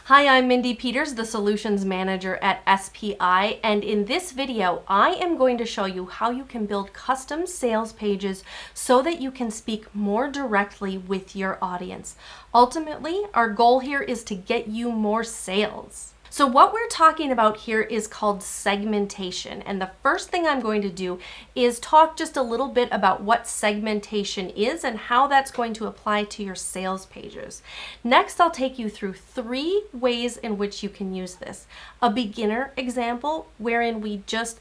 Hi, I'm Mindy Peters, the Solutions Manager at SPI, and in this video, I am going to show you how you can build custom sales pages so that you can speak more directly with your audience. Ultimately, our goal here is to get you more sales. So what we're talking about here is called segmentation. And the first thing I'm going to do is talk just a little bit about what segmentation is and how that's going to apply to your sales pages. Next, I'll take you through 3 ways in which you can use this. A beginner example wherein we just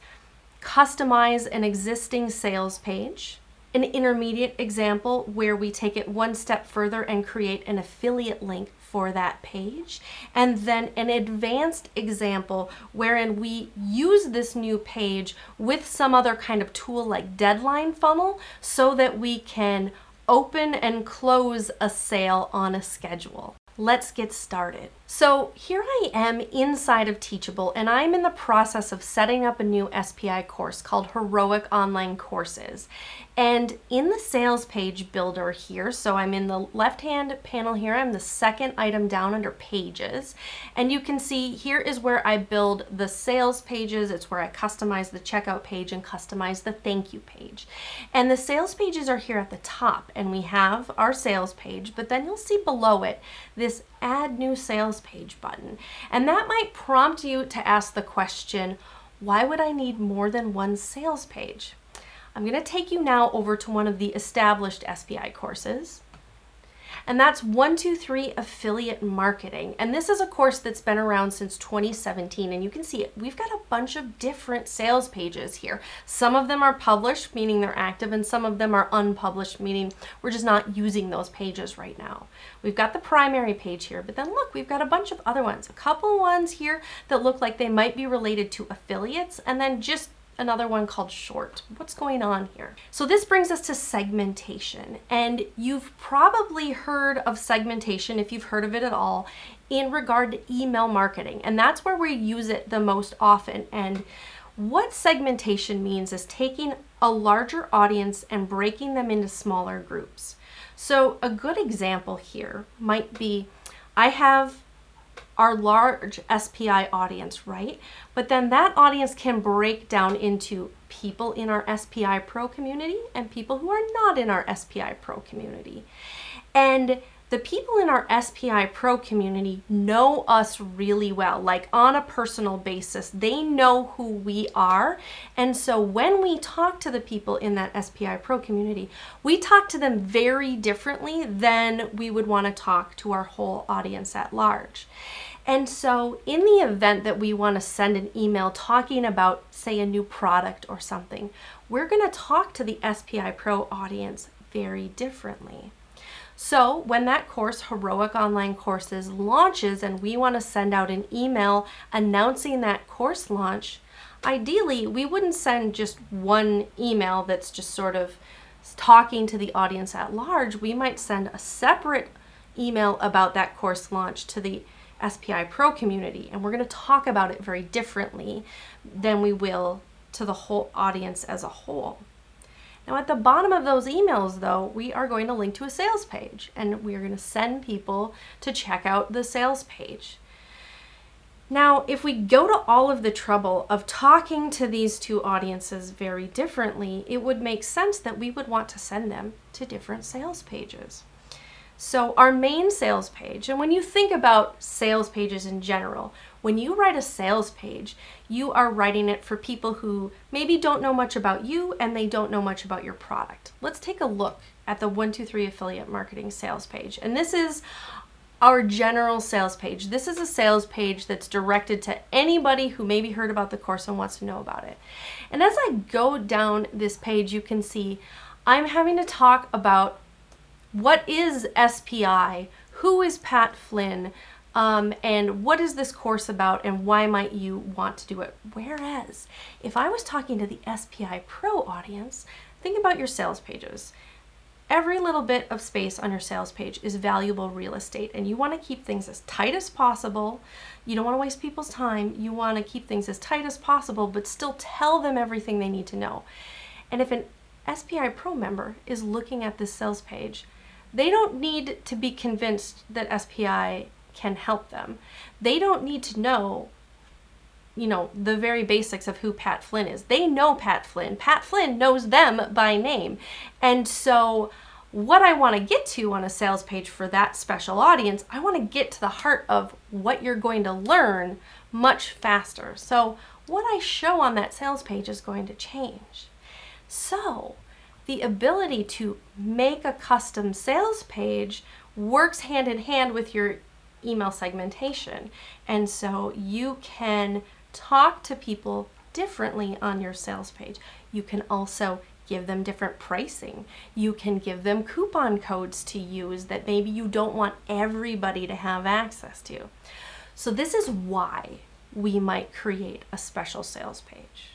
customize an existing sales page. An intermediate example where we take it one step further and create an affiliate link for that page, and then an advanced example wherein we use this new page with some other kind of tool like deadline funnel so that we can open and close a sale on a schedule. Let's get started. So here I am inside of Teachable, and I'm in the process of setting up a new SPI course called Heroic Online Courses. And in the sales page builder here, so I'm in the left-hand panel here, I'm the second item down under pages. And you can see here is where I build the sales pages. It's where I customize the checkout page and customize the thank you page. And the sales pages are here at the top, and we have our sales page, but then you'll see below it this Add New Sales Page button. And that might prompt you to ask the question, why would I need more than one sales page? I'm going to take you now over to one of the established SPI courses, and that's 123 Affiliate Marketing. And this is a course that's been around since 2017, and you can see it. We've got a bunch of different sales pages here. Some of them are published, meaning they're active, and some of them are unpublished, meaning we're just not using those pages right now. We've got the primary page here, but then look, we've got a bunch of other ones. A couple ones here that look like they might be related to affiliates, and then just another one called short. What's going on here? So this brings us to segmentation, and you've probably heard of segmentation, if you've heard of it at all, in regard to email marketing, and that's where we use it the most often. And what segmentation means is taking a larger audience and breaking them into smaller groups. So a good example here might be, I have our large SPI audience, right? But then that audience can break down into people in our SPI Pro community and people who are not in our SPI Pro community. And the people in our SPI Pro community know us really well, like on a personal basis. They know who we are. And so when we talk to the people in that SPI Pro community, we talk to them very differently than we would want to talk to our whole audience at large. And so in the event that we want to send an email talking about, say, a new product or something, we're going to talk to the SPI Pro audience very differently. So when that course, Heroic Online Courses, launches and we want to send out an email announcing that course launch, ideally we wouldn't send just one email that's just sort of talking to the audience at large. We might send a separate email about that course launch to the SPI Pro community, and we're going to talk about it very differently than we will to the whole audience as a whole. Now at the bottom of those emails though, we are going to link to a sales page, and we are going to send people to check out the sales page. Now if we go to all of the trouble of talking to these two audiences very differently, it would make sense that we would want to send them to different sales pages. So our main sales page, and when you think about sales pages in general, when you write a sales page, you are writing it for people who maybe don't know much about you and they don't know much about your product. Let's take a look at the 123 Affiliate Marketing sales page. And this is our general sales page. This is a sales page that's directed to anybody who maybe heard about the course and wants to know about it. And as I go down this page, you can see I'm having to talk about what is SPI, who is Pat Flynn, and what is this course about, and why might you want to do it? Whereas, if I was talking to the SPI Pro audience, think about your sales pages. Every little bit of space on your sales page is valuable real estate, and you want to keep things as tight as possible. You don't want to waste people's time. You want to keep things as tight as possible, but still tell them everything they need to know. And if an SPI Pro member is looking at this sales page, they don't need to be convinced that SPI can help them. They don't need to know, the very basics of who Pat Flynn is. They know Pat Flynn. Pat Flynn knows them by name. And so what I want to get to on a sales page for that special audience, I want to get to the heart of what you're going to learn much faster. So what I show on that sales page is going to change. So the ability to make a custom sales page works hand in hand with your email segmentation. And so you can talk to people differently on your sales page. You can also give them different pricing. You can give them coupon codes to use that maybe you don't want everybody to have access to. So this is why we might create a special sales page.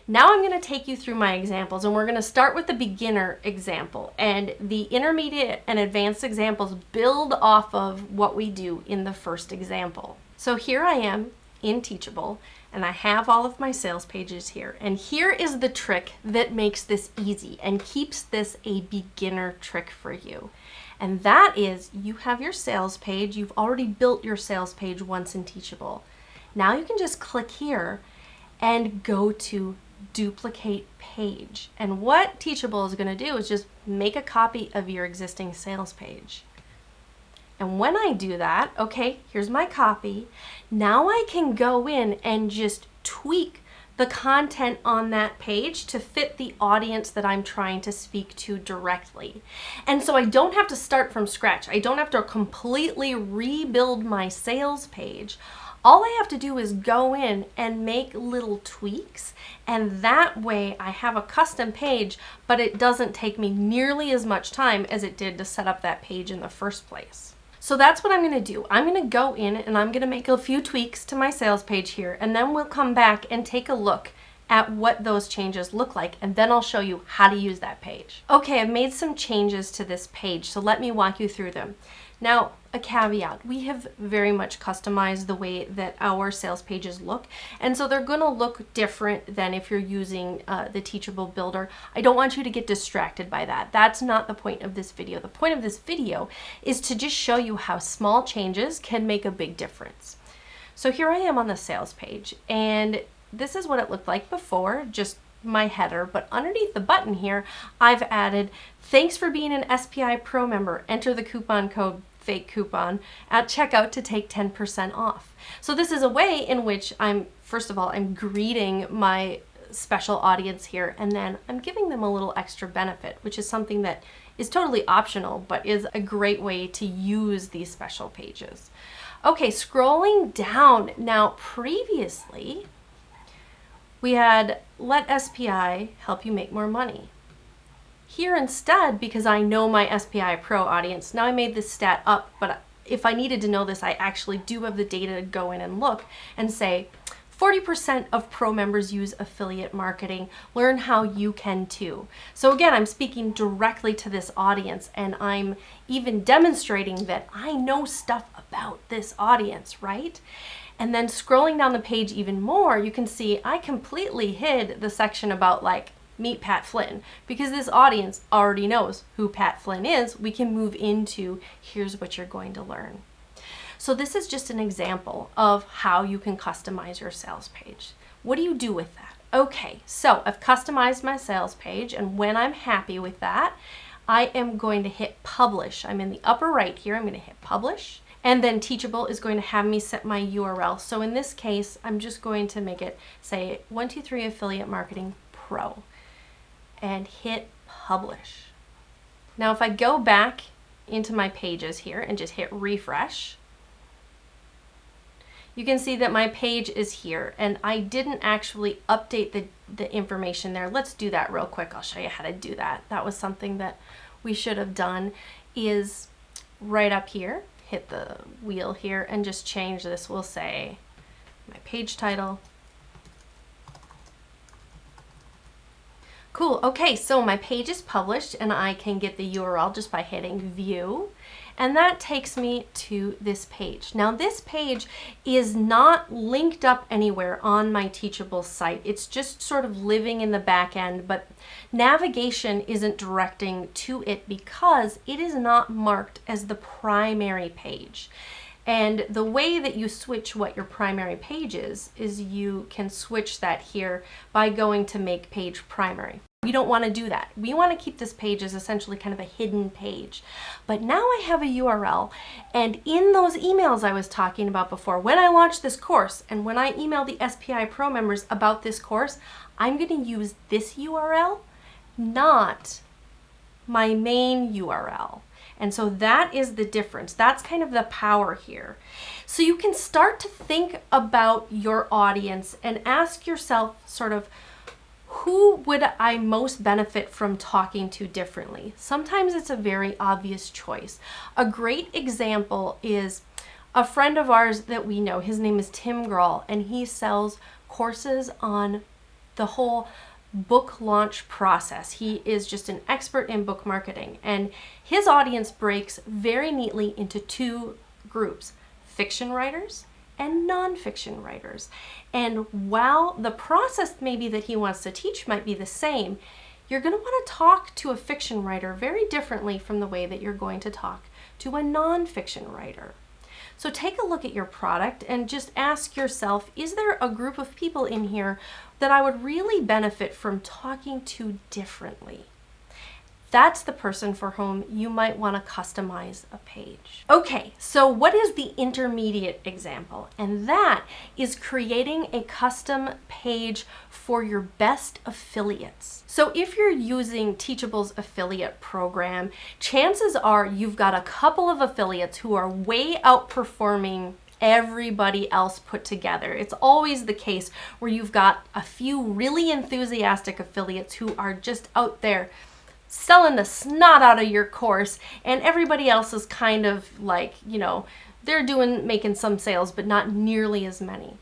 Now I'm going to take you through my examples, and we're going to start with the beginner example, and the intermediate and advanced examples build off of what we do in the first example. So here I am in Teachable, and I have all of my sales pages here. And here is the trick that makes this easy and keeps this a beginner trick for you. And that is, you have your sales page. You've already built your sales page once in Teachable. Now you can just click here and go to duplicate page. And what Teachable is going to do is just make a copy of your existing sales page. And when I do that, okay, here's my copy. Now I can go in and just tweak the content on that page to fit the audience that I'm trying to speak to directly. And so I don't have to start from scratch. I don't have to completely rebuild my sales page. All I have to do is go in and make little tweaks, and that way I have a custom page, but it doesn't take me nearly as much time as it did to set up that page in the first place. So that's what I'm going to do. I'm going to go in and I'm going to make a few tweaks to my sales page here, and then we'll come back and take a look at what those changes look like, and then I'll show you how to use that page. Okay, I've made some changes to this page, so let me walk you through them. Now, a caveat, we have very much customized the way that our sales pages look, and so they're going to look different than if you're using the Teachable Builder. I don't want you to get distracted by that. That's not the point of this video. The point of this video is to just show you how small changes can make a big difference. So here I am on the sales page, and this is what it looked like before, just my header, but underneath the button here, I've added, thanks for being an SPI Pro member. Enter the coupon code, fake coupon, at checkout to take 10% off. So this is a way in which first of all, I'm greeting my special audience here, and then I'm giving them a little extra benefit, which is something that is totally optional, but is a great way to use these special pages. Okay, scrolling down. Now, previously, we had let SPI help you make more money. Here instead, because I know my SPI Pro audience, now I made this stat up, but if I needed to know this, I actually do have the data to go in and look and say, 40% of Pro members use affiliate marketing. Learn how you can too. So again, I'm speaking directly to this audience, and I'm even demonstrating that I know stuff about this audience, right? And then scrolling down the page even more, you can see I completely hid the section about like meet Pat Flynn, because this audience already knows who Pat Flynn is. We can move into here's what you're going to learn. So this is just an example of how you can customize your sales page. What do you do with that? Okay, so I've customized my sales page, and when I'm happy with that, I am going to hit publish. I'm in the upper right here. I'm going to hit publish. And then Teachable is going to have me set my URL. So in this case, I'm just going to make it say 123 Affiliate Marketing Pro and hit publish. Now, if I go back into my pages here and just hit refresh, you can see that my page is here, and I didn't actually update the information there. Let's do that real quick. I'll show you how to do that. That was something that we should have done, is right up here. Hit the wheel here and just change this. We'll say my page title. Cool. Okay, so my page is published, and I can get the URL just by hitting view, and that takes me to this page. Now, this page is not linked up anywhere on my Teachable site. It's just sort of living in the back end, but navigation isn't directing to it because it is not marked as the primary page. And the way that you switch what your primary page is you can switch that here by going to make page primary. We don't want to do that. We want to keep this page as essentially kind of a hidden page. But now I have a URL, and in those emails I was talking about before, when I launched this course and when I emailed the SPI Pro members about this course, I'm going to use this URL, not my main URL. And so that is the difference. That's kind of the power here. So you can start to think about your audience and ask yourself sort of, who would I most benefit from talking to differently? Sometimes it's a very obvious choice. A great example is a friend of ours that we know. His name is Tim Grahl, and he sells courses on the whole book launch process. He is just an expert in book marketing, and his audience breaks very neatly into two groups: fiction writers and nonfiction writers. And while the process maybe that he wants to teach might be the same, you're going to want to talk to a fiction writer very differently from the way that you're going to talk to a nonfiction writer. So take a look at your product and just ask yourself, is there a group of people in here that I would really benefit from talking to differently? That's the person for whom you might want to customize a page. Okay, so what is the intermediate example? And that is creating a custom page for your best affiliates. So if you're using Teachable's affiliate program, chances are you've got a couple of affiliates who are way outperforming everybody else put together. It's always the case where you've got a few really enthusiastic affiliates who are just out there selling the snot out of your course, and everybody else is kind of like, they're making some sales, but not nearly as many.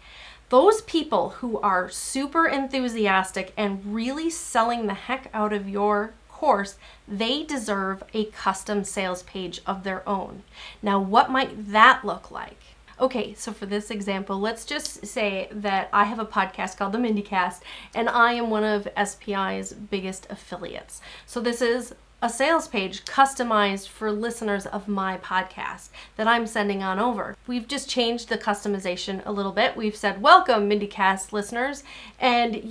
Those people who are super enthusiastic and really selling the heck out of your course, they deserve a custom sales page of their own. Now, what might that look like? Okay, so for this example, let's just say that I have a podcast called The MindyCast, and I am one of SPI's biggest affiliates. So this is a sales page customized for listeners of my podcast that I'm sending on over. We've just changed the customization a little bit. We've said, welcome MindyCast listeners, and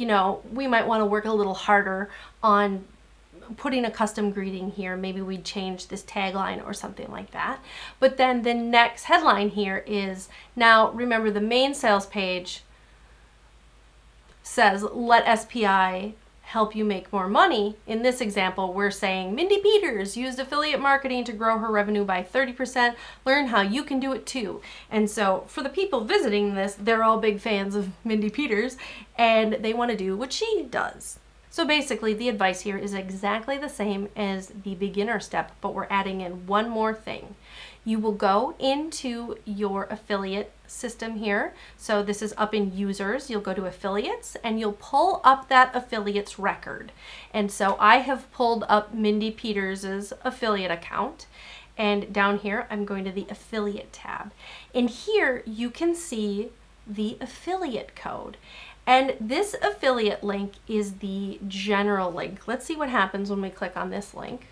we might want to work a little harder on putting a custom greeting here. Maybe we'd change this tagline or something like that. But then the next headline here is, now remember, the main sales page says, let SPI help you make more money. In this example, we're saying Mindy Peters used affiliate marketing to grow her revenue by 30%. Learn how you can do it too. And so for the people visiting this, they're all big fans of Mindy Peters, and they want to do what she does. So basically, the advice here is exactly the same as the beginner step, but we're adding in one more thing. You will go into your affiliate system here. So this is up in users. You'll go to affiliates and you'll pull up that affiliate's record. And so I have pulled up Mindy Peters' affiliate account. And down here, I'm going to the affiliate tab. And here you can see the affiliate code. And this affiliate link is the general link. Let's see what happens when we click on this link.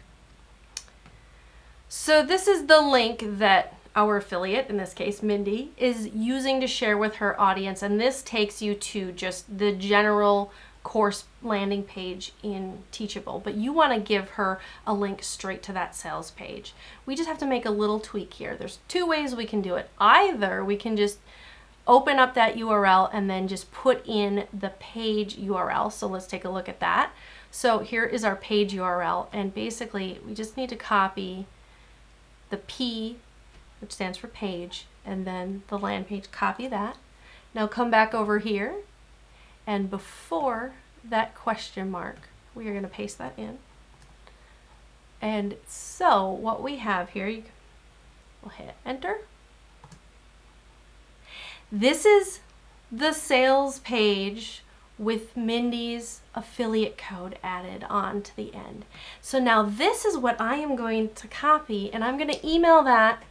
So this is the link that our affiliate, in this case Mindy, is using to share with her audience. And this takes you to just the general course landing page in Teachable. But you want to give her a link straight to that sales page. We just have to make a little tweak here. There's two ways we can do it. Either we can just open up that URL and then just put in the page URL. So let's take a look at that. So here is our page URL, and basically we just need to copy the P, which stands for page, and then the land page, copy that. Now come back over here, and before that question mark, we are going to paste that in. And so what we have here, we'll hit enter. This is the sales page with Mindy's affiliate code added on to the end. So now this is what I am going to copy, and I'm going to email that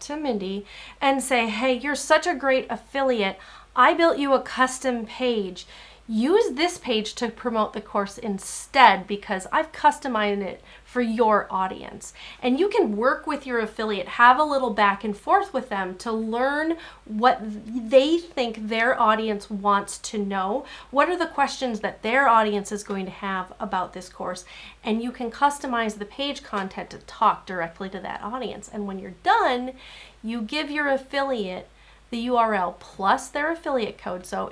to Mindy and say, hey, you're such a great affiliate. I built you a custom page. use this page to promote the course instead because I've customized it for your audience. And you can work with your affiliate, have a little back and forth with them to learn what they think their audience wants to know. What are the questions that their audience is going to have about this course? And you can customize the page content to talk directly to that audience. And when you're done, you give your affiliate the URL plus their affiliate code. So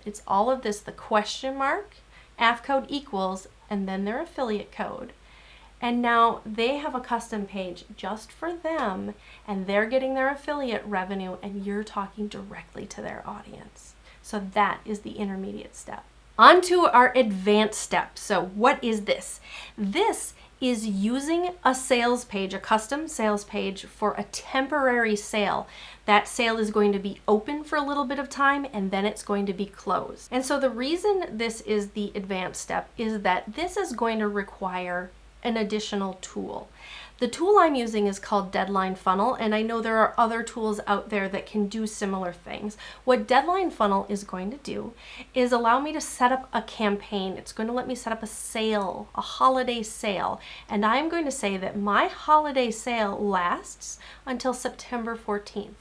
it's all of this, the question mark, AF code equals, and then their affiliate code. And now they have a custom page just for them, and they're getting their affiliate revenue, and you're talking directly to their audience. So that is the intermediate step. On to our advanced step. So what is this? This is using a sales page, a custom sales page for a temporary sale. That sale is going to be open for a little bit of time and then it's going to be closed. And so the reason this is the advanced step is that this is going to require an additional tool. The tool I'm using is called Deadline Funnel, and I know there are other tools out there that can do similar things. What Deadline Funnel is going to do is allow me to set up a campaign. It's going to let me set up a sale, a holiday sale, and I'm going to say that my holiday sale lasts until September 14th,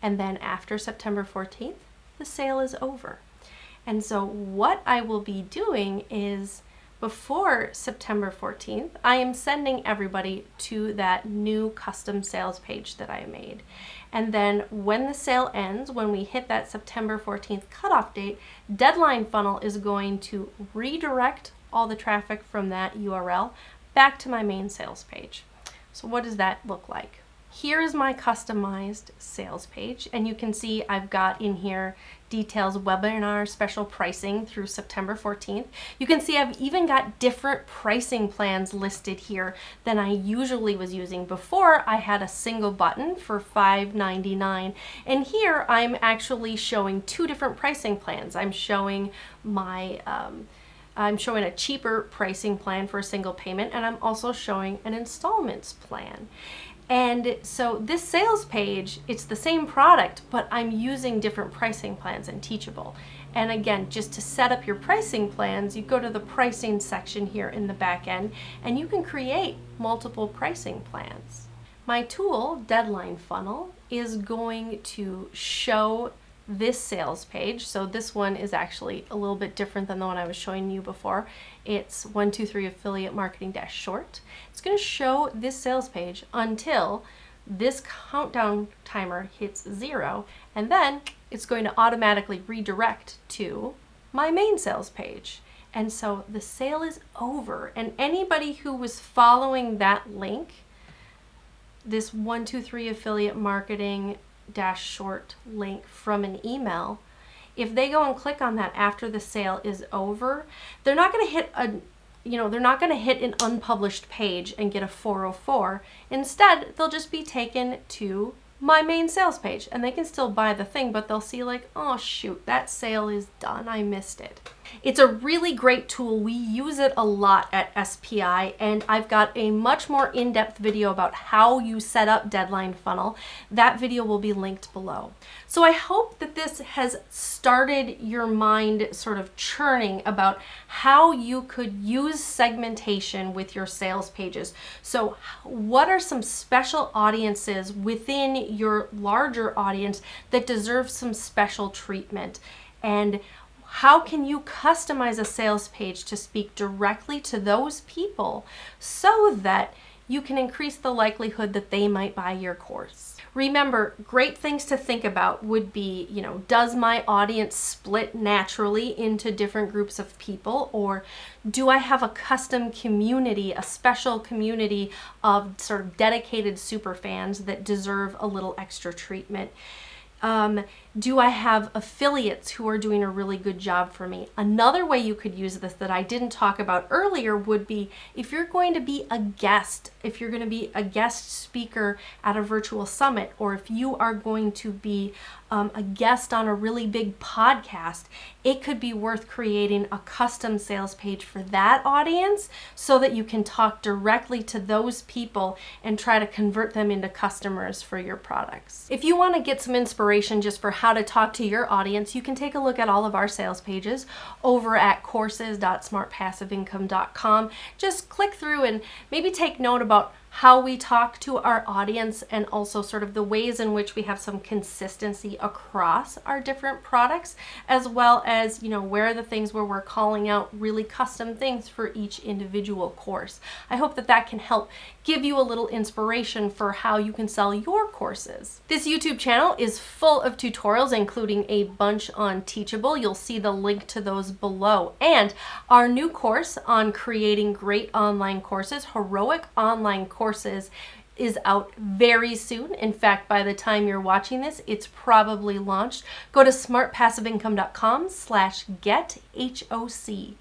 and then after September 14th, the sale is over. And so what I will be doing is before September 14th, I am sending everybody to that new custom sales page that I made. And then when the sale ends, when we hit that September 14th cutoff date, Deadline Funnel is going to redirect all the traffic from that URL back to my main sales page. So what does that look like? Here is my customized sales page, and you can see I've got in here details, webinar special pricing through September 14th. You can see I've even got different pricing plans listed here than I usually was using. Before, I had a single button for $5.99, and here I'm actually showing two different pricing plans. I'm showing a cheaper pricing plan for a single payment, and I'm also showing an installments plan. And so this sales page, it's the same product, but I'm using different pricing plans in Teachable. And again, just to set up your pricing plans, you go to the pricing section here in the back end, and you can create multiple pricing plans. My tool, Deadline Funnel, is going to show this sales page. So this one is actually a little bit different than the one I was showing you before. It's 123 affiliate marketing short. It's going to show this sales page until this countdown timer hits 0, and then it's going to automatically redirect to my main sales page. And so the sale is over, and anybody who was following that link, this 123 affiliate marketing short link from an email, if they go and click on that after the sale is over, they're not going to hit an unpublished page and get a 404. Instead, they'll just be taken to my main sales page, and they can still buy the thing, but they'll see like, oh shoot, that sale is done, I missed it. It's a really great tool. We use it a lot at SPI, and I've got a much more in-depth video about how you set up Deadline Funnel. That video will be linked below. So I hope that this has started your mind sort of churning about how you could use segmentation with your sales pages. So what are some special audiences within your larger audience that deserve some special treatment? And how can you customize a sales page to speak directly to those people so that you can increase the likelihood that they might buy your course? Remember, great things to think about would be, does my audience split naturally into different groups of people, or do I have a custom community, a special community of sort of dedicated super fans that deserve a little extra treatment? Do I have affiliates who are doing a really good job for me? Another way you could use this that I didn't talk about earlier would be if you're going to be a guest, if you're going to be a guest speaker at a virtual summit, or if you are going to be a guest on a really big podcast, it could be worth creating a custom sales page for that audience so that you can talk directly to those people and try to convert them into customers for your products. If you want to get some inspiration inspiration just for how to talk to your audience, you can take a look at all of our sales pages over at courses.smartpassiveincome.com. Just click through and maybe take note about how we talk to our audience, and also sort of the ways in which we have some consistency across our different products, as well as, where are the things where we're calling out really custom things for each individual course. I hope that that can help give you a little inspiration for how you can sell your courses. This YouTube channel is full of tutorials, including a bunch on Teachable. You'll see the link to those below. And our new course on creating great online courses, Heroic Online Courses, is out very soon. In fact, by the time you're watching this, it's probably launched. Go to smartpassiveincome.com/get HOC.